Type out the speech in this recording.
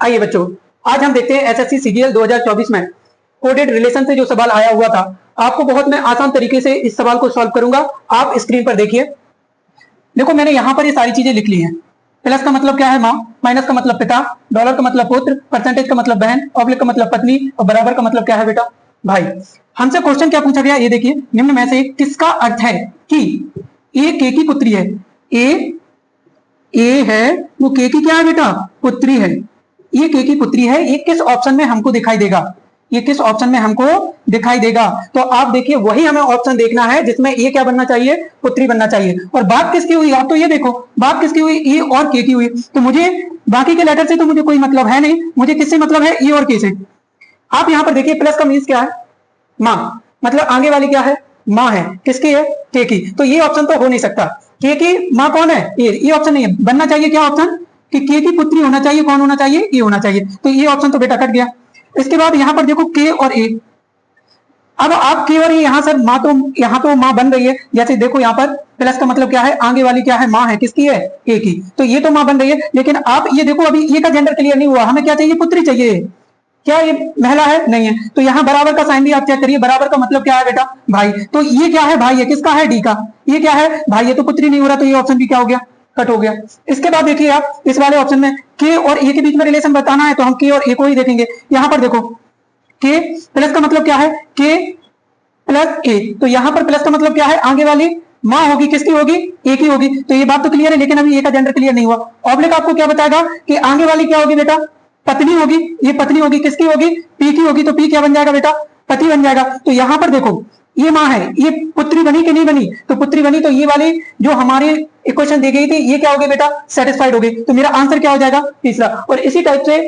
आइए बच्चों, आज हम देखते हैं एसएससी सीजीएल 2024 में कोडेड रिलेशन से जो सवाल आया हुआ था। आपको बहुत मैं आसान तरीके से इस सवाल को सॉल्व करूंगा। आप स्क्रीन पर देखिए। देखो, मैंने यहां पर ये सारी चीजें लिख ली हैं। प्लस का मतलब क्या है माँ, माइनस का मतलब पिता, डॉलर का मतलब पुत्र, परसेंटेज का मतलब बहन, ऑब्लिक का मतलब पत्नी और बराबर का मतलब क्या है बेटा, भाई। हमसे क्वेश्चन क्या पूछा गया, ये देखिए, निम्न में से किसका अर्थ है कि ए के की पुत्री है। ए है वो के की क्या है बेटा, पुत्री है। ये के की पुत्री है। ये किस ऑप्शन में हमको दिखाई देगा, ये किस ऑप्शन में हमको दिखाई देगा। तो आप देखिए, वही हमें ऑप्शन देखना है जिसमें ये क्या बनना चाहिए, पुत्री बनना चाहिए। और बात किसकी हुई, आप तो ये देखो बात किसकी हुई, ए और के की हुई। तो मुझे बाकी के लेटर से तो मुझे कोई मतलब है नहीं, मुझे किससे मतलब है, ए और के से। आप यहां पर देखिए, प्लस का मीन्स क्या है, माँ, मतलब आगे वाली क्या है, माँ है। किसकी है, के की। तो ये ऑप्शन तो हो नहीं सकता। के की माँ कौन है, ये ऑप्शन नहीं है। बनना चाहिए क्या ऑप्शन, कि के की पुत्री होना चाहिए। कौन होना चाहिए, ये होना चाहिए। तो ये ऑप्शन तो बेटा कट गया। इसके बाद यहां पर देखो के और ए। अब आप के और ए यहां सर माँ, तो यहां तो माँ बन रही है। जैसे देखो यहाँ पर प्लस का मतलब क्या है, आगे वाली क्या है, माँ है। किसकी है, ए की। तो ये तो माँ बन रही है। लेकिन आप ये देखो, अभी ये का जेंडर क्लियर नहीं हुआ। हमें क्या चाहिए, पुत्री चाहिए। क्या ये महिला है, नहीं है। तो यहाँ बराबर का साइन भी आप चेक करिए। बराबर का मतलब क्या है बेटा, भाई। तो ये क्या है, भाई है। किसका है, डी का। ये क्या है, भाई। ये तो पुत्री नहीं हो रहा, तो ये ऑप्शन भी क्या हो गया, कट हो गया। इसके बाद देखिए आप इस वाले ऑप्शन में के और ए के बीच में रिलेशन बताना है, तो हम के और ए को ही देखेंगे। यहां पर देखो, के प्लस का मतलब क्या है, के प्लस ए। तो यहां पर प्लस का मतलब क्या है, आगे वाली माँ होगी। किसकी होगी, ए की होगी। तो ये बात तो क्लियर है, लेकिन अभी ए का जेंडर क्लियर नहीं हुआ। ऑब्लिक आपको क्या बताएगा कि आगे वाली क्या होगी बेटा, पत्नी होगी। ये पत्नी होगी। किसकी होगी, पी की होगी। तो पी क्या बन जाएगा बेटा, पति बन जाएगा। तो यहां पर देखो, ये माँ है, ये पुत्री बनी कि नहीं बनी, तो पुत्री बनी। तो ये वाली जो हमारी इक्वेशन दी गई थी, ये क्या हो गई बेटा, सेटिस्फाइड हो गई। तो मेरा आंसर क्या हो जाएगा, तीसरा। और इसी टाइप से